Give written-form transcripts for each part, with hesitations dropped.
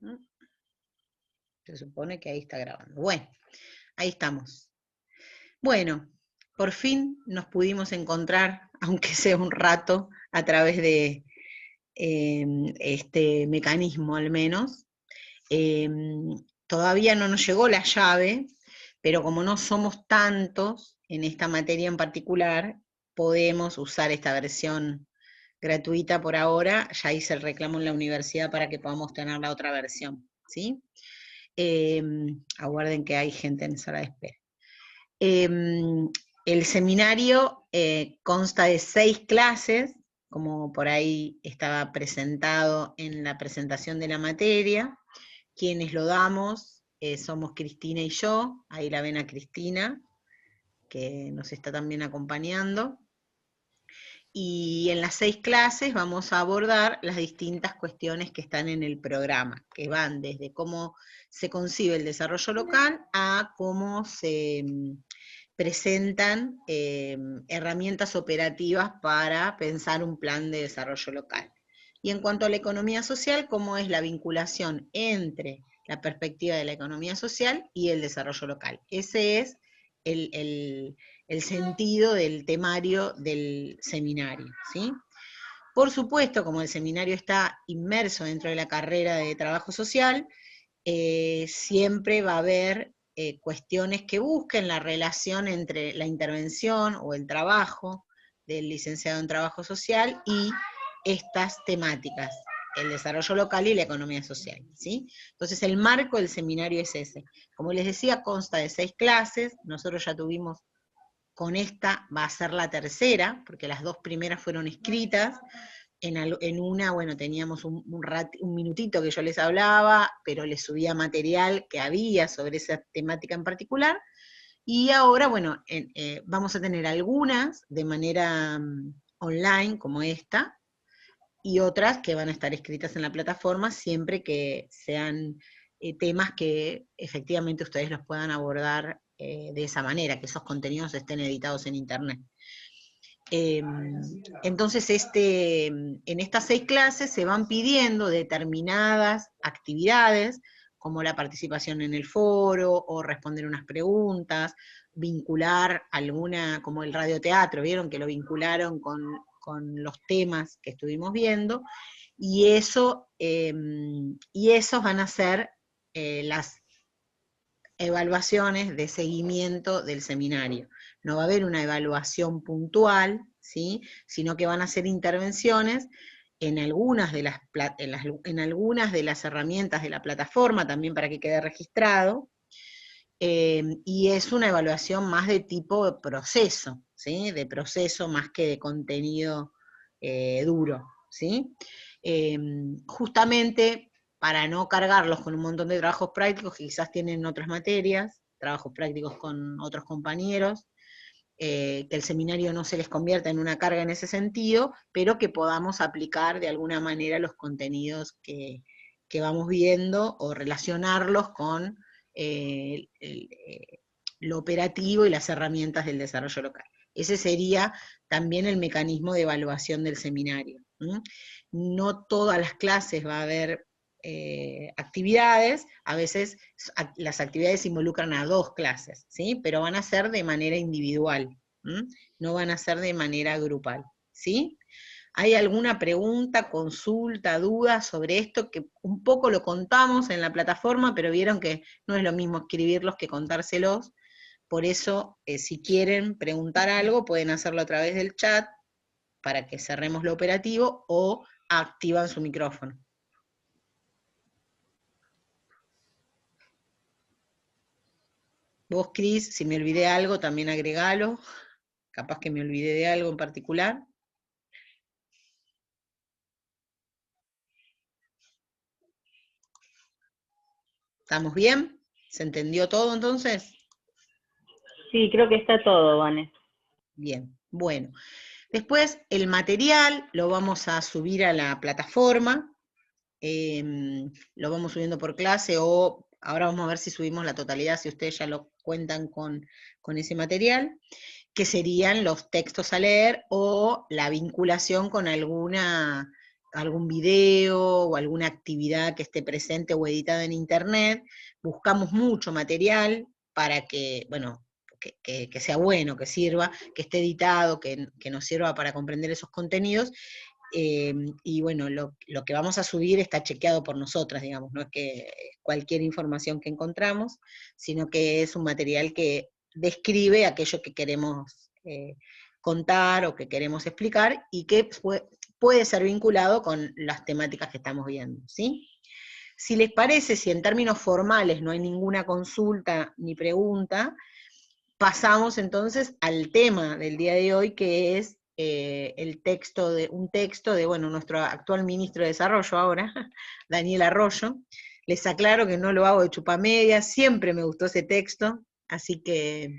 ¿Mm? Se supone que ahí está grabando. Bueno, ahí estamos. Bueno, por fin nos pudimos encontrar, aunque sea un rato, a través de este mecanismo al menos. Todavía no nos llegó la llave, pero como no somos tantos en esta materia en particular, podemos usar esta versión gratuita por ahora. Ya hice el reclamo en la universidad para que podamos tener la otra versión, ¿sí? Aguarden que hay gente en sala de espera. El seminario consta de 6 clases, como por ahí estaba presentado en la presentación de la materia. Quienes lo damos somos Cristina y yo, ahí la ven a Cristina, que nos está también acompañando. Y en las 6 clases vamos a abordar las distintas cuestiones que están en el programa, que van desde cómo se concibe el desarrollo local a cómo se presentan herramientas operativas para pensar un plan de desarrollo local. Y en cuanto a la economía social, cómo es la vinculación entre la perspectiva de la economía social y el desarrollo local. Ese es el sentido del temario del seminario, ¿sí? Por supuesto, como el seminario está inmerso dentro de la carrera de trabajo social, siempre va a haber cuestiones que busquen la relación entre la intervención o el trabajo del licenciado en trabajo social y estas temáticas, el desarrollo local y la economía social, ¿sí? Entonces el marco del seminario es ese. Como les decía, consta de 6 clases, nosotros ya tuvimos, con esta va a ser la tercera, porque las 2 primeras fueron escritas. En una, bueno, teníamos un minutito que yo les hablaba, pero les subía material que había sobre esa temática en particular. Y ahora, bueno, vamos a tener algunas de manera online, como esta, y otras que van a estar escritas en la plataforma, siempre que sean temas que efectivamente ustedes los puedan abordar de esa manera, que esos contenidos estén editados en internet. Entonces, en estas 6 clases se van pidiendo determinadas actividades, como la participación en el foro, o responder unas preguntas, vincular alguna, como el radioteatro, vieron que lo vincularon con los temas que estuvimos viendo, y esos van a ser las evaluaciones de seguimiento del seminario. No va a haber una evaluación puntual, ¿sí? Sino que van a ser intervenciones en algunas de las herramientas de la plataforma, también para que quede registrado, y es una evaluación más de tipo de proceso, ¿sí? De proceso más que de contenido duro, ¿sí? Justamente para no cargarlos con un montón de trabajos prácticos que quizás tienen otras materias, trabajos prácticos con otros compañeros, que el seminario no se les convierta en una carga en ese sentido, pero que podamos aplicar de alguna manera los contenidos que vamos viendo o relacionarlos con lo operativo y las herramientas del desarrollo local. Ese sería también el mecanismo de evaluación del seminario. No todas las clases va a haber actividades, a veces las actividades involucran a 2 clases, ¿sí? Pero van a ser de manera individual, no van a ser de manera grupal, ¿sí? ¿Hay alguna pregunta, consulta, duda sobre esto? Que un poco lo contamos en la plataforma, pero vieron que no es lo mismo escribirlos que contárselos. Por eso, si quieren preguntar algo, pueden hacerlo a través del chat para que cerremos lo operativo o activan su micrófono. Vos, Cris, si me olvidé algo, también agregalo. Capaz que me olvidé de algo en particular. ¿Estamos bien? ¿Se entendió todo entonces? Sí, creo que está todo, Vane. Bien, bueno. Después el material lo vamos a subir a la plataforma, lo vamos subiendo por clase o ahora vamos a ver si subimos la totalidad, si ustedes ya lo cuentan con ese material, que serían los textos a leer o la vinculación con alguna algún video o alguna actividad que esté presente o editada en internet, buscamos mucho material para que, bueno, que sea bueno, que sirva, que esté editado, que nos sirva para comprender esos contenidos, y bueno, lo que vamos a subir está chequeado por nosotras, digamos, no es que cualquier información que encontramos, sino que es un material que describe aquello que queremos contar o que queremos explicar, y que puede ser vinculado con las temáticas que estamos viendo, ¿sí? Si les parece, si en términos formales no hay ninguna consulta ni pregunta, pasamos entonces al tema del día de hoy, que es un texto de, bueno, nuestro actual ministro de Desarrollo ahora, Daniel Arroyo. Les aclaro que no lo hago de chupamedias, siempre me gustó ese texto, así que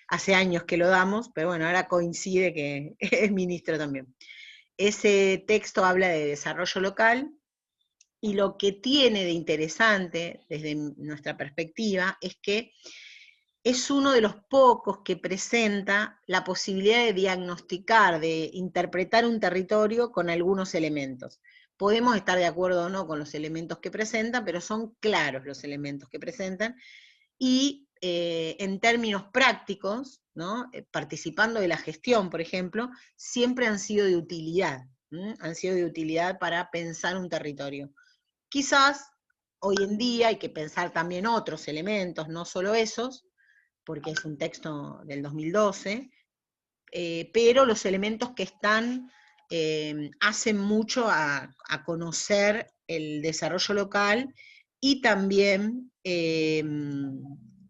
hace años que lo damos, pero bueno, ahora coincide que es ministro también. Ese texto habla de desarrollo local, y lo que tiene de interesante desde nuestra perspectiva es que es uno de los pocos que presenta la posibilidad de diagnosticar, de interpretar un territorio con algunos elementos. Podemos estar de acuerdo o no con los elementos que presentan, pero son claros los elementos que presentan, y en términos prácticos, ¿no? Participando de la gestión, por ejemplo, siempre han sido de utilidad, han sido de utilidad para pensar un territorio. Quizás hoy en día hay que pensar también otros elementos, no solo esos, porque es un texto del 2012, pero los elementos que están hacen mucho a conocer el desarrollo local, y también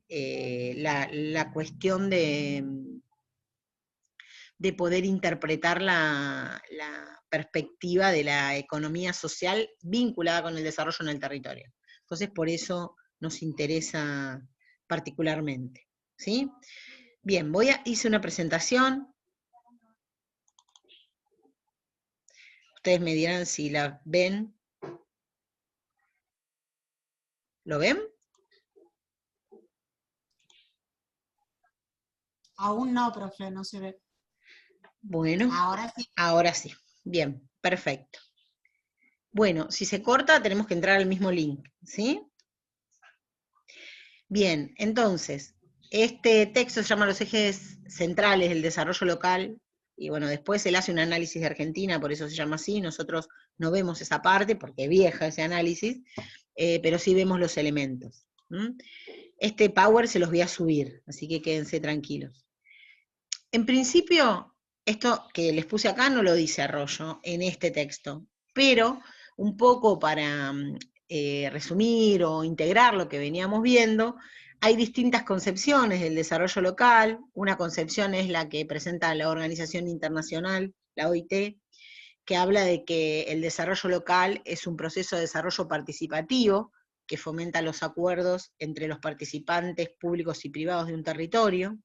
la cuestión de poder interpretar la perspectiva de la economía social vinculada con el desarrollo en el territorio. Entonces, por eso nos interesa particularmente, ¿sí? Bien, hice una presentación. Ustedes me dirán si la ven. ¿Lo ven? Aún no, profe, no se ve. Bueno, Ahora sí. Ahora sí. Bien, perfecto. Bueno, si se corta tenemos que entrar al mismo link, ¿sí? Bien, entonces, este texto se llama Los ejes centrales del desarrollo local, y bueno, después él hace un análisis de Argentina, por eso se llama así. Nosotros no vemos esa parte, porque es vieja ese análisis, pero sí vemos los elementos. Este Power se los voy a subir, así que quédense tranquilos. En principio, esto que les puse acá no lo dice Arroyo en este texto, pero un poco para resumir o integrar lo que veníamos viendo, hay distintas concepciones del desarrollo local. Una concepción es la que presenta la Organización Internacional, la OIT, que habla de que el desarrollo local es un proceso de desarrollo participativo que fomenta los acuerdos entre los participantes públicos y privados de un territorio.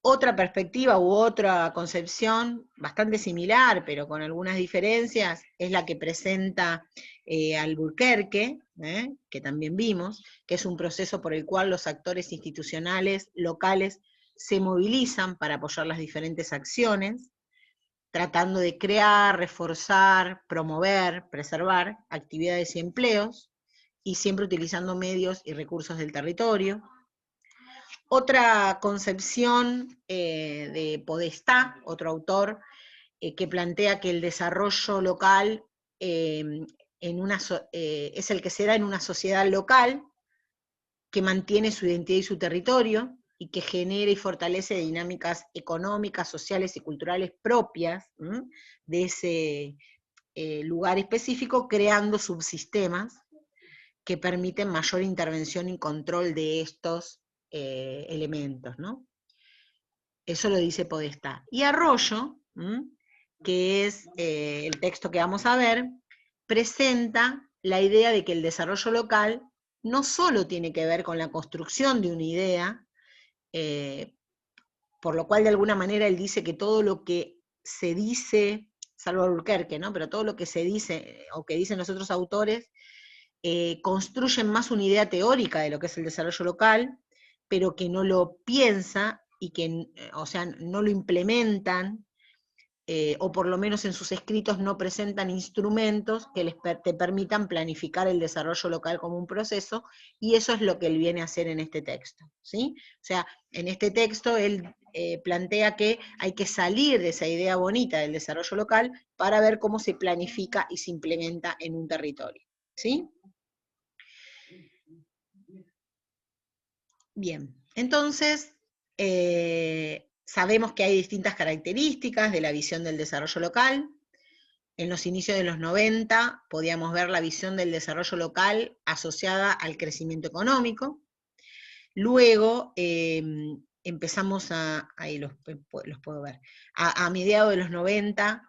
Otra perspectiva u otra concepción bastante similar, pero con algunas diferencias, es la que presenta Albuquerque, que también vimos, que es un proceso por el cual los actores institucionales locales se movilizan para apoyar las diferentes acciones, tratando de crear, reforzar, promover, preservar actividades y empleos, y siempre utilizando medios y recursos del territorio. Otra concepción de Podestá, otro autor, que plantea que el desarrollo local es el que se da en una sociedad local que mantiene su identidad y su territorio, y que genera y fortalece dinámicas económicas, sociales y culturales propias de ese lugar específico, creando subsistemas que permiten mayor intervención y control de estos elementos, ¿no? Eso lo dice Podestá. Y Arroyo, que es el texto que vamos a ver, presenta la idea de que el desarrollo local no solo tiene que ver con la construcción de una idea, por lo cual de alguna manera él dice que todo lo que se dice, salvo Albuquerque, ¿no? Pero todo lo que se dice, o que dicen los otros autores, construyen más una idea teórica de lo que es el desarrollo local, pero que no lo piensa, y que, o sea, no lo implementan, o por lo menos en sus escritos no presentan instrumentos que te permitan planificar el desarrollo local como un proceso, y eso es lo que él viene a hacer en este texto, ¿sí? O sea, en este texto él plantea que hay que salir de esa idea bonita del desarrollo local para ver cómo se planifica y se implementa en un territorio, ¿sí? Bien, entonces, sabemos que hay distintas características de la visión del desarrollo local. En los inicios de los 90 podíamos ver la visión del desarrollo local asociada al crecimiento económico. Luego empezamos ahí los puedo ver, a mediados de los 90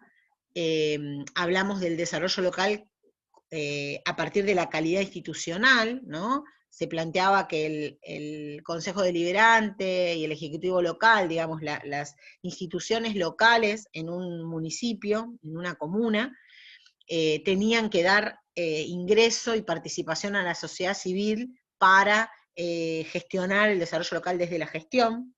hablamos del desarrollo local a partir de la calidad institucional, ¿no? Se planteaba que el Consejo Deliberante y el Ejecutivo local, digamos, las instituciones locales en un municipio, en una comuna, tenían que dar ingreso y participación a la sociedad civil para gestionar el desarrollo local desde la gestión.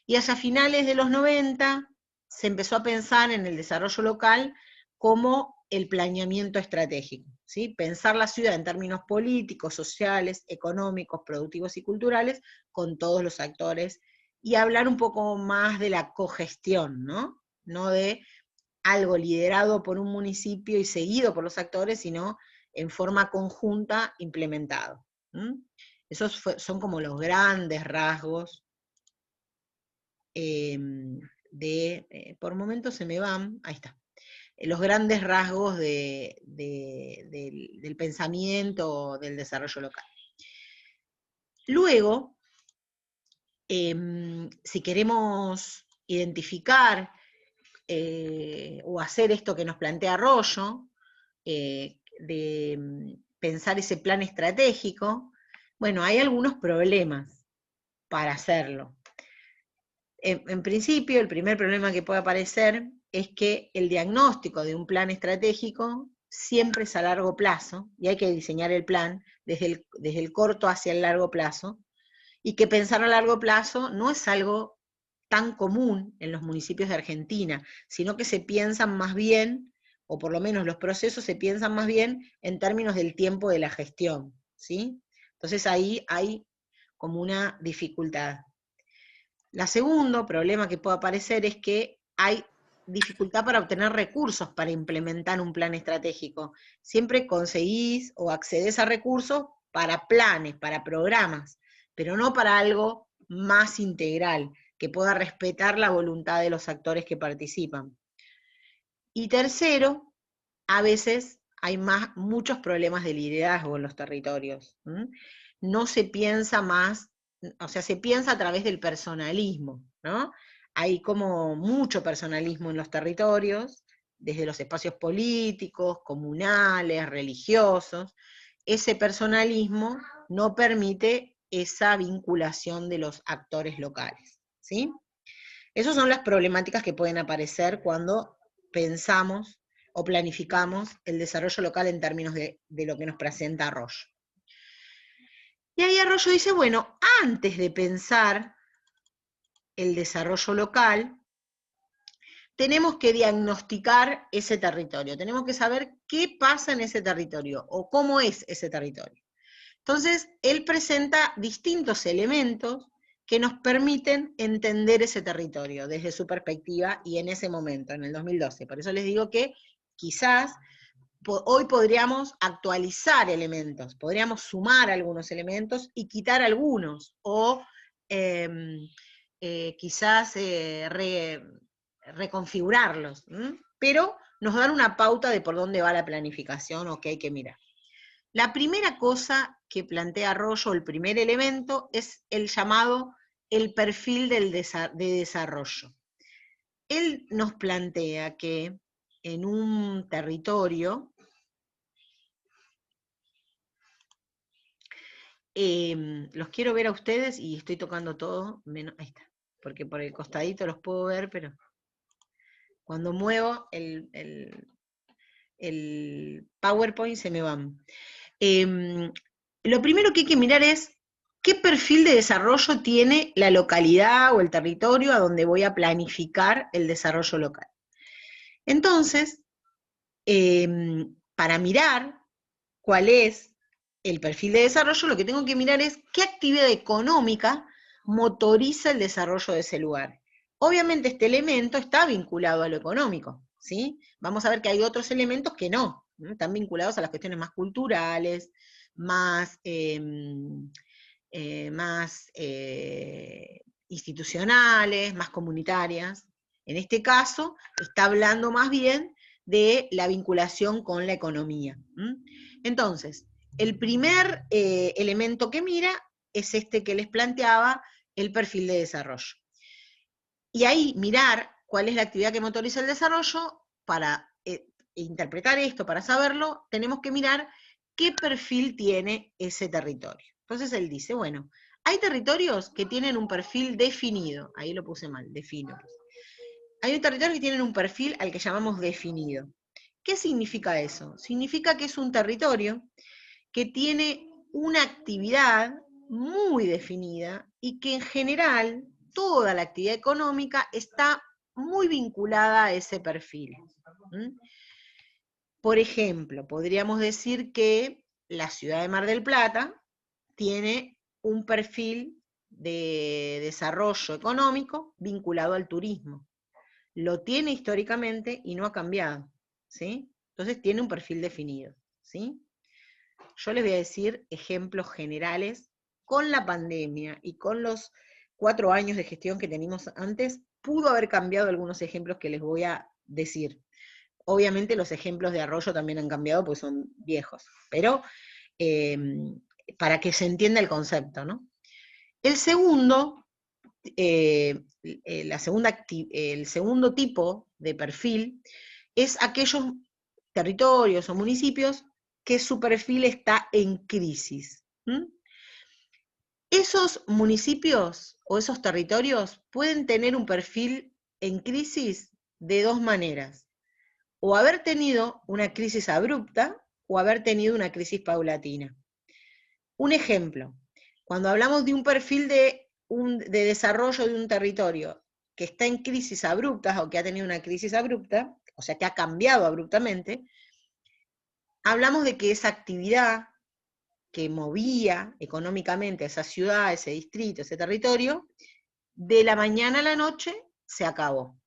Y hacia finales de los 90 se empezó a pensar en el desarrollo local como el planeamiento estratégico, ¿sí? Pensar la ciudad en términos políticos, sociales, económicos, productivos y culturales, con todos los actores, y hablar un poco más de la cogestión, ¿no? No de algo liderado por un municipio y seguido por los actores, sino en forma conjunta implementado. Esos son como los grandes rasgos por momentos se me van, ahí está, los grandes rasgos del pensamiento del desarrollo local. Luego, si queremos identificar o hacer esto que nos plantea Arroyo, de pensar ese plan estratégico, bueno, hay algunos problemas para hacerlo. En principio, el primer problema que puede aparecer es que el diagnóstico de un plan estratégico siempre es a largo plazo, y hay que diseñar el plan desde el corto hacia el largo plazo, y que pensar a largo plazo no es algo tan común en los municipios de Argentina, sino que se piensan más bien, o por lo menos los procesos se piensan más bien en términos del tiempo de la gestión, ¿sí? Entonces ahí hay como una dificultad. El segundo problema que puede aparecer es que hay dificultad para obtener recursos para implementar un plan estratégico. Siempre conseguís o accedés a recursos para planes, para programas, pero no para algo más integral, que pueda respetar la voluntad de los actores que participan. Y tercero, a veces hay muchos problemas de liderazgo en los territorios. No se piensa más, o sea, se piensa a través del personalismo, ¿no? Hay como mucho personalismo en los territorios, desde los espacios políticos, comunales, religiosos. Ese personalismo no permite esa vinculación de los actores locales, ¿sí? Esas son las problemáticas que pueden aparecer cuando pensamos o planificamos el desarrollo local en términos de lo que nos presenta Arroyo. Y ahí Arroyo dice, bueno, antes de pensar el desarrollo local, tenemos que diagnosticar ese territorio, tenemos que saber qué pasa en ese territorio, o cómo es ese territorio. Entonces, él presenta distintos elementos que nos permiten entender ese territorio desde su perspectiva y en ese momento, en el 2012. Por eso les digo que quizás hoy podríamos actualizar elementos, podríamos sumar algunos elementos y quitar algunos, o quizás reconfigurarlos, pero nos dan una pauta de por dónde va la planificación o qué hay que mirar. La primera cosa que plantea Arroyo, el primer elemento, es el llamado el perfil de desarrollo. Él nos plantea que en un territorio, los quiero ver a ustedes y estoy tocando todo, menos, ahí está, porque por el costadito los puedo ver, pero cuando muevo el PowerPoint se me van. Lo primero que hay que mirar es qué perfil de desarrollo tiene la localidad o el territorio a donde voy a planificar el desarrollo local. Entonces, para mirar cuál es el perfil de desarrollo, lo que tengo que mirar es qué actividad económica motoriza el desarrollo de ese lugar. Obviamente este elemento está vinculado a lo económico, ¿sí? Vamos a ver que hay otros elementos que no, ¿no? Están vinculados a las cuestiones más culturales, más institucionales, más comunitarias. En este caso, está hablando más bien de la vinculación con la economía. Entonces, el primer elemento que mira es este que les planteaba, el perfil de desarrollo. Y ahí mirar cuál es la actividad que motoriza el desarrollo, para interpretar esto, para saberlo, tenemos que mirar qué perfil tiene ese territorio. Entonces él dice, bueno, hay territorios que tienen un perfil definido, ahí lo puse mal, defino. Hay territorios que tienen un perfil al que llamamos definido. ¿Qué significa eso? Significa que es un territorio que tiene una actividad muy definida y que en general toda la actividad económica está muy vinculada a ese perfil. Por ejemplo, podríamos decir que la ciudad de Mar del Plata tiene un perfil de desarrollo económico vinculado al turismo. Lo tiene históricamente y no ha cambiado, ¿sí? Entonces tiene un perfil definido, ¿sí? Yo les voy a decir ejemplos generales. Con la pandemia y con los 4 años de gestión que teníamos antes, pudo haber cambiado algunos ejemplos que les voy a decir. Obviamente los ejemplos de Arroyo también han cambiado porque son viejos, pero para que se entienda el concepto, ¿no? El segundo, el segundo tipo de perfil es aquellos territorios o municipios que su perfil está en crisis. Esos municipios o esos territorios pueden tener un perfil en crisis de dos maneras: o haber tenido una crisis abrupta o haber tenido una crisis paulatina. Un ejemplo, cuando hablamos de un perfil de desarrollo de un territorio que está en crisis abruptas o que ha tenido una crisis abrupta, o sea que ha cambiado abruptamente, hablamos de que esa actividad que movía económicamente a esa ciudad, ese distrito, ese territorio, de la mañana a la noche se acabó.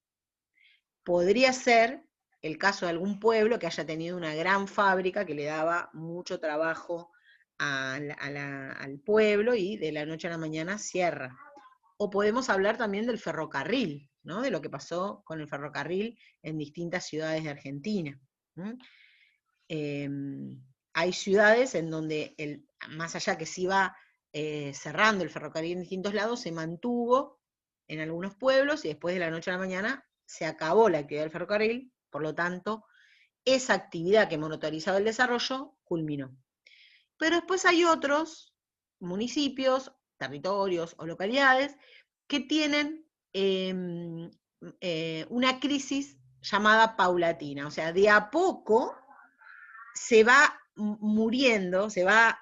Podría ser el caso de algún pueblo que haya tenido una gran fábrica que le daba mucho trabajo al pueblo y de la noche a la mañana cierra. O podemos hablar también del ferrocarril, ¿no? De lo que pasó con el ferrocarril en distintas ciudades de Argentina. Hay ciudades en donde, más allá que se iba cerrando el ferrocarril en distintos lados, se mantuvo en algunos pueblos y después de la noche a la mañana se acabó la actividad del ferrocarril, por lo tanto, esa actividad que motorizaba el desarrollo culminó. Pero después hay otros municipios, territorios o localidades que tienen una crisis llamada paulatina, o sea, de a poco se va muriendo, va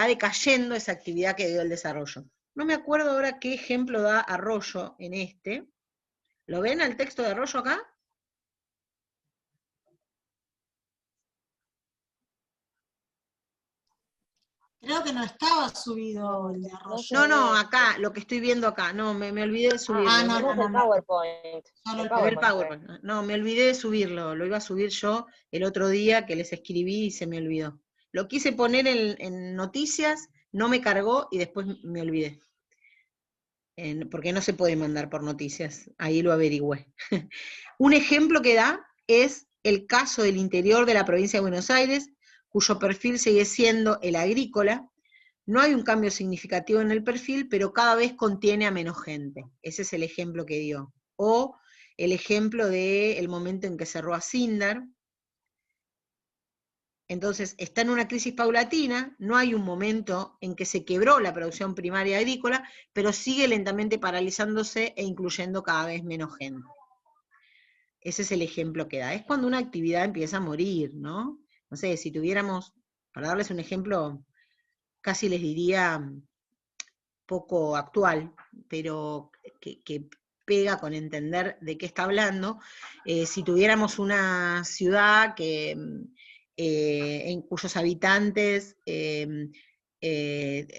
decayendo esa actividad que dio el desarrollo. No me acuerdo ahora qué ejemplo da Arroyo en este. ¿Lo ven al texto de Arroyo acá? Creo que no estaba subido el de Arroyo. No, acá, lo que estoy viendo acá. No, me olvidé de subirlo. no, Tenemos el PowerPoint. Solo el El PowerPoint. No, me olvidé de subirlo. Lo iba a subir yo el otro día que les escribí y se me olvidó. Lo quise poner en noticias, no me cargó y después me olvidé. Porque no se puede mandar por noticias, ahí lo averigüé. Un ejemplo que da es el caso del interior de la provincia de Buenos Aires, cuyo perfil sigue siendo el agrícola. No hay un cambio significativo en el perfil, pero cada vez contiene a menos gente. Ese es el ejemplo que dio. O el ejemplo del momento en que cerró Asindar. Entonces, está en una crisis paulatina, no hay un momento en que se quebró la producción primaria agrícola, pero sigue lentamente paralizándose e incluyendo cada vez menos gente. Ese es el ejemplo que da. Es cuando una actividad empieza a morir, ¿no? No sé, si tuviéramos, para darles un ejemplo, casi les diría poco actual, pero que pega con entender de qué está hablando. Si tuviéramos una ciudad en cuyos habitantes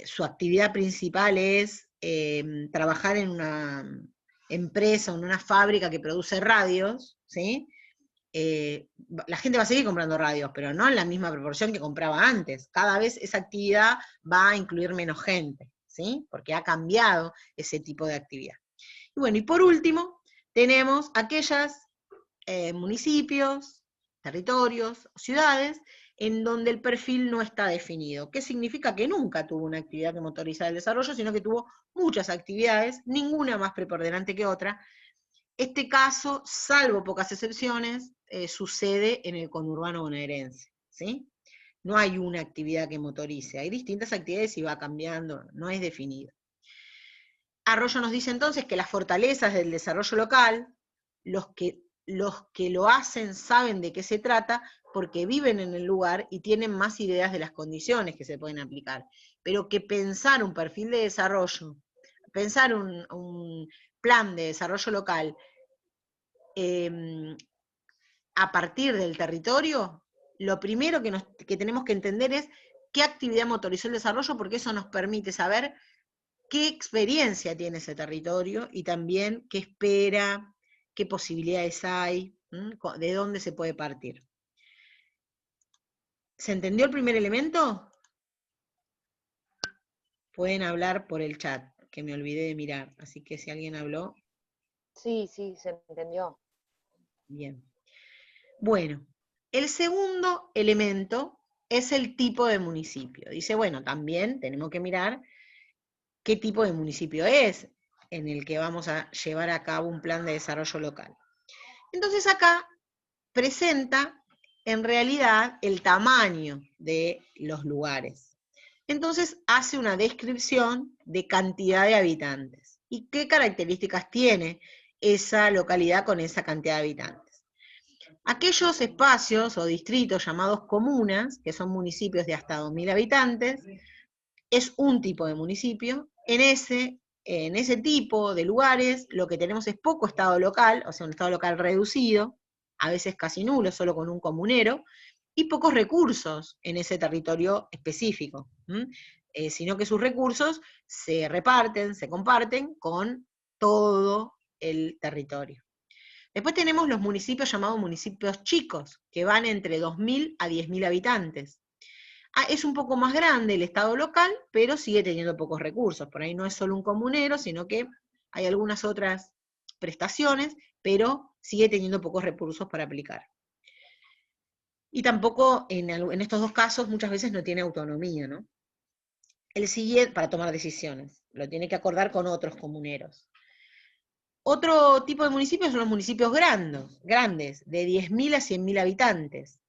su actividad principal es trabajar en una empresa o en una fábrica que produce radios, ¿sí? La gente va a seguir comprando radios, pero no en la misma proporción que compraba antes. Cada vez esa actividad va a incluir menos gente, ¿sí? Porque ha cambiado ese tipo de actividad. Y bueno, y por último, tenemos aquellos municipios, territorios, ciudades, en donde el perfil no está definido. ¿Qué significa? Que nunca tuvo una actividad que motorizara el desarrollo, sino que tuvo muchas actividades, ninguna más preponderante que otra. Este caso, salvo pocas excepciones, sucede en el conurbano bonaerense, ¿sí? No hay una actividad que motorice, hay distintas actividades y va cambiando, no es definido. Arroyo nos dice entonces que las fortalezas del desarrollo local, los que lo hacen saben de qué se trata porque viven en el lugar y tienen más ideas de las condiciones que se pueden aplicar. Pero que pensar un perfil de desarrollo, pensar un plan de desarrollo local a partir del territorio, lo primero que tenemos que entender es qué actividad motorizó el desarrollo, porque eso nos permite saber qué experiencia tiene ese territorio y también qué espera, qué posibilidades hay, de dónde se puede partir. ¿Se entendió el primer elemento? Pueden hablar por el chat, que me olvidé de mirar, así que si alguien habló. Sí, sí, se entendió. Bien. Bueno, el segundo elemento es el tipo de municipio. Dice, bueno, también tenemos que mirar qué tipo de municipio es en el que vamos a llevar a cabo un plan de desarrollo local. Entonces acá presenta en realidad el tamaño de los lugares. Entonces hace una descripción de cantidad de habitantes y qué características tiene esa localidad con esa cantidad de habitantes. Aquellos espacios o distritos llamados comunas, que son municipios de hasta 2.000 habitantes, es un tipo de municipio. En ese tipo de lugares lo que tenemos es poco estado local, o sea, un estado local reducido, a veces casi nulo, solo con un comunero, y pocos recursos en ese territorio específico, sino que sus recursos se reparten, se comparten con todo el territorio. Después tenemos los municipios llamados municipios chicos, que van entre 2.000 a 10.000 habitantes. Es un poco más grande el estado local, pero sigue teniendo pocos recursos. Por ahí no es solo un comunero, sino que hay algunas otras prestaciones, pero sigue teniendo pocos recursos para aplicar. Y tampoco, en estos dos casos, muchas veces no tiene autonomía, ¿no? El siguiente, para tomar decisiones, lo tiene que acordar con otros comuneros. Otro tipo de municipios son los municipios grandes, de 10.000 a 100.000 habitantes.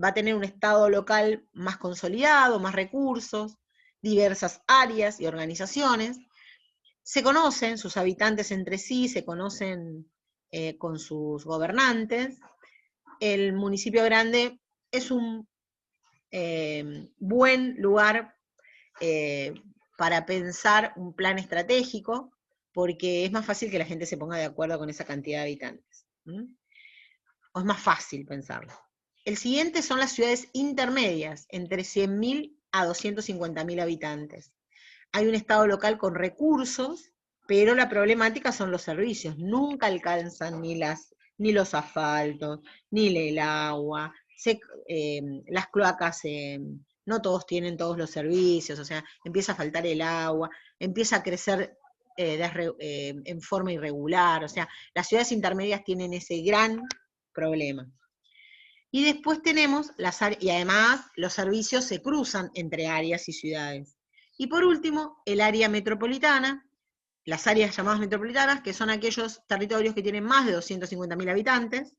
Va a tener un estado local más consolidado, más recursos, diversas áreas y organizaciones. Se conocen sus habitantes entre sí, se conocen con sus gobernantes. El municipio grande es un buen lugar para pensar un plan estratégico, porque es más fácil que la gente se ponga de acuerdo con esa cantidad de habitantes. O es más fácil pensarlo. El siguiente son las ciudades intermedias, entre 100.000 a 250.000 habitantes. Hay un estado local con recursos, pero la problemática son los servicios. Nunca alcanzan ni los asfaltos, ni el agua, las cloacas, no todos tienen todos los servicios, o sea, empieza a faltar el agua, empieza a crecer en forma irregular, o sea, las ciudades intermedias tienen ese gran problema. Y después tenemos y además los servicios se cruzan entre áreas y ciudades. Y por último, el área metropolitana, las áreas llamadas metropolitanas, que son aquellos territorios que tienen más de 250.000 habitantes.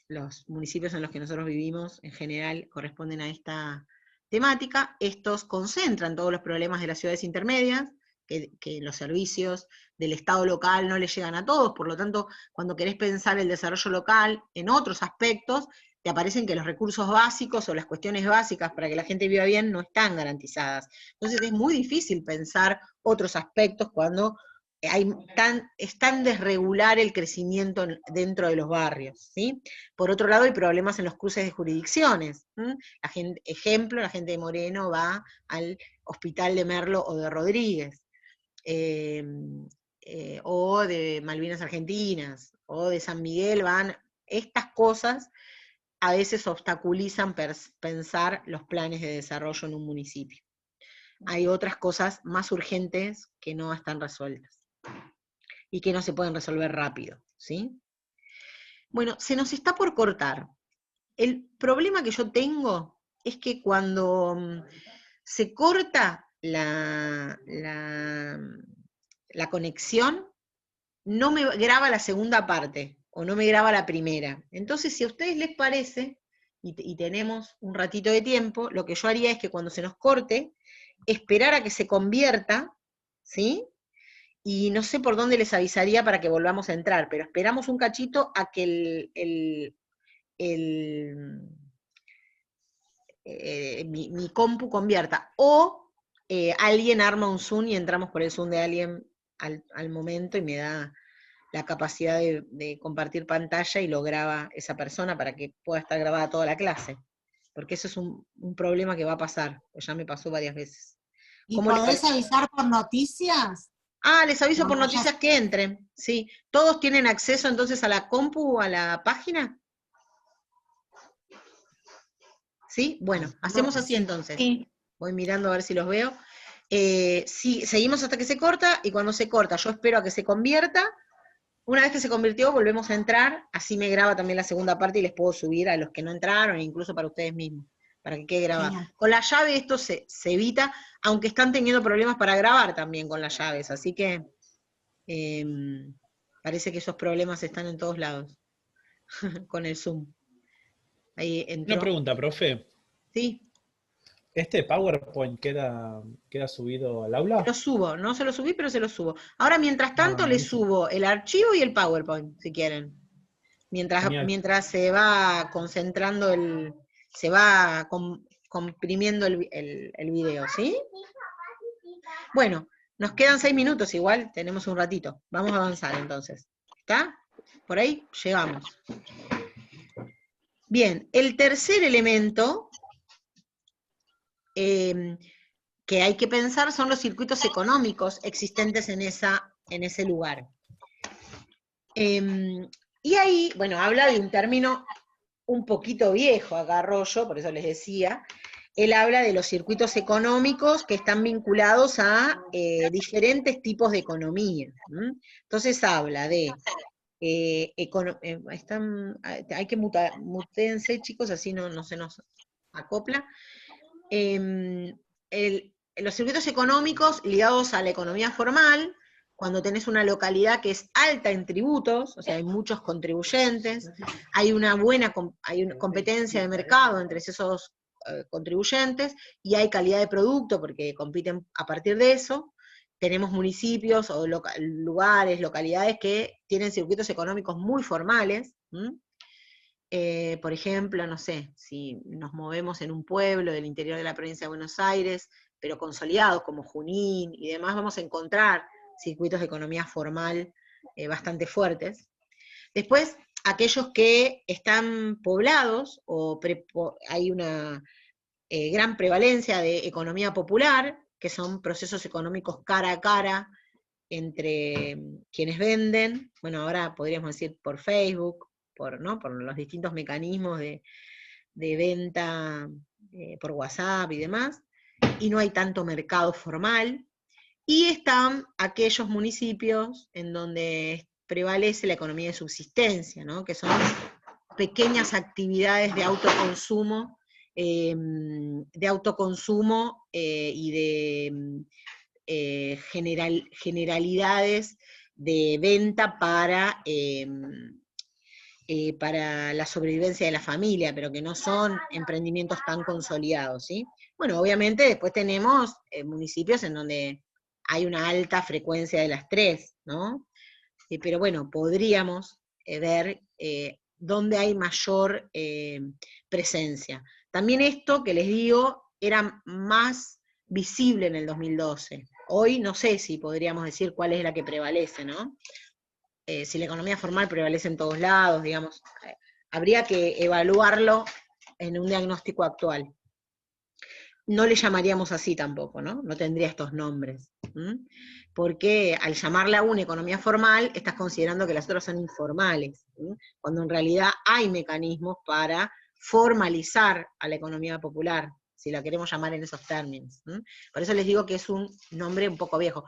Los municipios en los que nosotros vivimos, en general, corresponden a esta temática. Estos concentran todos los problemas de las ciudades intermedias, que los servicios del Estado local no les llegan a todos, por lo tanto, cuando querés pensar el desarrollo local en otros aspectos, te aparecen que los recursos básicos o las cuestiones básicas para que la gente viva bien no están garantizadas. Entonces es muy difícil pensar otros aspectos cuando es tan desregular el crecimiento dentro de los barrios, ¿sí? Por otro lado, hay problemas en los cruces de jurisdicciones. Ejemplo, la gente de Moreno va al hospital de Merlo o de Rodríguez, o de Malvinas Argentinas, o de San Miguel van. Estas cosas a veces obstaculizan pensar los planes de desarrollo en un municipio. Hay otras cosas más urgentes que no están resueltas y que no se pueden resolver rápido, ¿sí? Bueno, se nos está por cortar. El problema que yo tengo es que cuando se corta la conexión, no me graba la segunda parte, o no me graba la primera. Entonces, si a ustedes les parece, y tenemos un ratito de tiempo, lo que yo haría es que cuando se nos corte, esperar a que se convierta, ¿sí? Y no sé por dónde les avisaría para que volvamos a entrar, pero esperamos un cachito a que mi compu convierta, o alguien arma un Zoom y entramos por el Zoom de alguien al momento y me da la capacidad de compartir pantalla y lo graba esa persona para que pueda estar grabada toda la clase, porque eso es un problema que va a pasar, pues ya me pasó varias veces. ¿Y ¿Cómo les podés parece? avisar por noticias? Ah, les aviso por Cuando ya- noticias que entren, sí. ¿Todos tienen acceso entonces a la compu o a la página? ¿Sí? Bueno, hacemos así Sí. entonces. Sí, Voy mirando a ver si los veo. Sí, seguimos hasta que se corta, y cuando se corta yo espero a que se convierta. Una vez que se convirtió, volvemos a entrar, así me graba también la segunda parte y les puedo subir a los que no entraron, e incluso para ustedes mismos, para que quede grabado. Genial. Con la llave esto se evita, aunque están teniendo problemas para grabar también con las llaves, así que parece que esos problemas están en todos lados, con el Zoom. Ahí Una entró. pregunta, profe. Sí, ¿Este PowerPoint queda subido al se aula? lo subo, no se lo subí, pero se lo subo. Ahora, mientras tanto, Ah, les buenísimo. subo el archivo y el PowerPoint, si quieren. Genial. Mientras se va concentrando se va comprimiendo el video, ¿sí? Bueno, nos quedan 6 minutos igual, tenemos un ratito. Vamos a avanzar entonces. ¿Está? Por ahí llegamos. Bien, el tercer elemento que hay que pensar son los circuitos económicos existentes en ese lugar. Y ahí, bueno, habla de un término un poquito viejo acá Arroyo, por eso les decía. Él habla de los circuitos económicos que están vinculados a diferentes tipos de economía. Entonces habla de, hay que mutense, chicos, así no se nos acopla. Los circuitos económicos ligados a la economía formal, cuando tenés una localidad que es alta en tributos, o sea, hay muchos contribuyentes, hay una competencia de mercado entre esos contribuyentes, y hay calidad de producto porque compiten a partir de eso. Tenemos municipios o lugares, localidades que tienen circuitos económicos muy formales. Por ejemplo, no sé, si nos movemos en un pueblo del interior de la provincia de Buenos Aires, pero consolidados como Junín y demás, vamos a encontrar circuitos de economía formal bastante fuertes. Después, aquellos que están poblados o hay una gran prevalencia de economía popular, que son procesos económicos cara a cara entre quienes venden, bueno, ahora podríamos decir por Facebook, por los distintos mecanismos de venta por WhatsApp y demás, y no hay tanto mercado formal. Y están aquellos municipios en donde prevalece la economía de subsistencia, ¿no? Que son pequeñas actividades de autoconsumo, y de generalidades de venta para la sobrevivencia de la familia, pero que no son emprendimientos tan consolidados, ¿sí? Bueno, obviamente después tenemos municipios en donde hay una alta frecuencia de las tres, ¿no? Pero bueno, podríamos ver dónde hay mayor presencia. También esto que les digo era más visible en el 2012. Hoy no sé si podríamos decir cuál es la que prevalece, ¿no? Si la economía formal prevalece en todos lados, digamos, habría que evaluarlo en un diagnóstico actual. No le llamaríamos así tampoco, ¿no? No tendría estos nombres. Porque al llamarla a una economía formal, estás considerando que las otras son informales, cuando en realidad hay mecanismos para formalizar a la economía popular, si la queremos llamar en esos términos. Por eso les digo que es un nombre un poco viejo.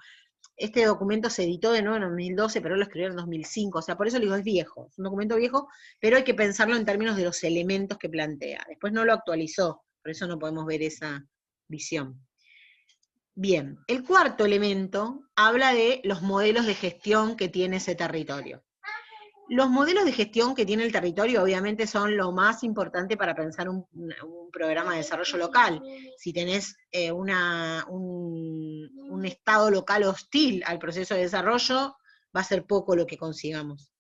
Este documento se editó de nuevo en 2012, pero lo escribieron en 2005, o sea, por eso le digo, es viejo, es un documento viejo, pero hay que pensarlo en términos de los elementos que plantea. Después no lo actualizó, por eso no podemos ver esa visión. Bien, el cuarto elemento habla de los modelos de gestión que tiene ese territorio. Los modelos de gestión que tiene el territorio obviamente son lo más importante para pensar un programa de desarrollo local. Si tenés un estado local hostil al proceso de desarrollo, va a ser poco lo que consigamos.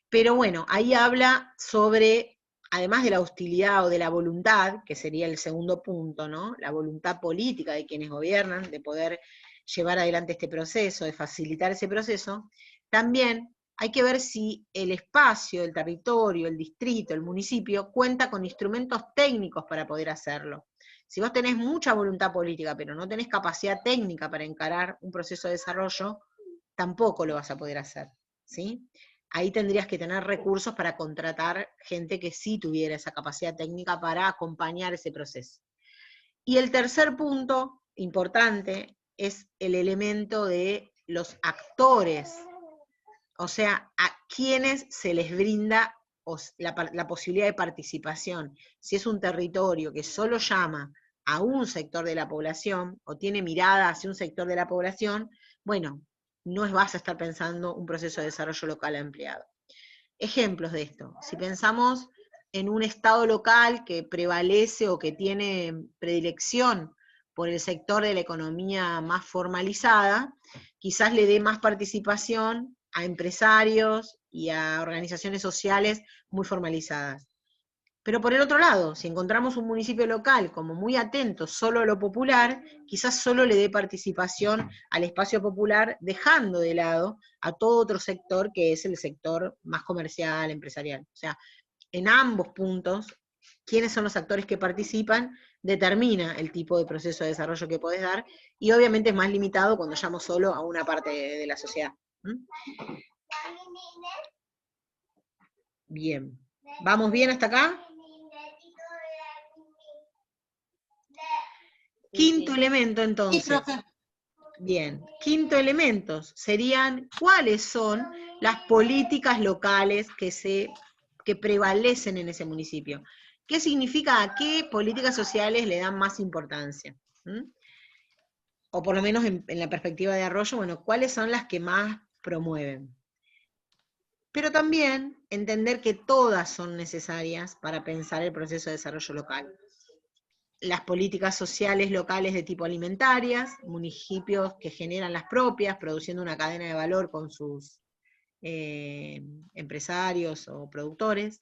Pero bueno, ahí habla sobre, además de la hostilidad o de la voluntad, que sería el segundo punto, ¿no? La voluntad política de quienes gobiernan, de poder llevar adelante este proceso, de facilitar ese proceso, también hay que ver si el espacio, el territorio, el distrito, el municipio, cuenta con instrumentos técnicos para poder hacerlo. Si vos tenés mucha voluntad política, pero no tenés capacidad técnica para encarar un proceso de desarrollo, tampoco lo vas a poder hacer, ¿sí? Ahí tendrías que tener recursos para contratar gente que sí tuviera esa capacidad técnica para acompañar ese proceso. Y el tercer punto importante es el elemento de los actores, o sea, a quienes se les brinda la posibilidad de participación. Si es un territorio que solo llama a un sector de la población, o tiene mirada hacia un sector de la población, bueno, no vas a estar pensando un proceso de desarrollo local ampliado. Ejemplos de esto, si pensamos en un estado local que prevalece o que tiene predilección por el sector de la economía más formalizada, quizás le dé más participación a empresarios y a organizaciones sociales muy formalizadas. Pero por el otro lado, si encontramos un municipio local como muy atento solo a lo popular, quizás solo le dé participación al espacio popular, dejando de lado a todo otro sector que es el sector más comercial, empresarial. O sea, en ambos puntos, quiénes son los actores que participan, determina el tipo de proceso de desarrollo que podés dar, y obviamente es más limitado cuando llamo solo a una parte de la sociedad. Bien. ¿Vamos bien hasta acá? Quinto elemento, entonces. Sí, profe. Bien, quinto elemento serían cuáles son las políticas locales que prevalecen en ese municipio. ¿Qué significa a qué políticas sociales le dan más importancia? O por lo menos en la perspectiva de Arroyo, bueno, ¿cuáles son las que más promueven? Pero también entender que todas son necesarias para pensar el proceso de desarrollo local. Las políticas sociales locales de tipo alimentarias, municipios que generan las propias, produciendo una cadena de valor con sus empresarios o productores,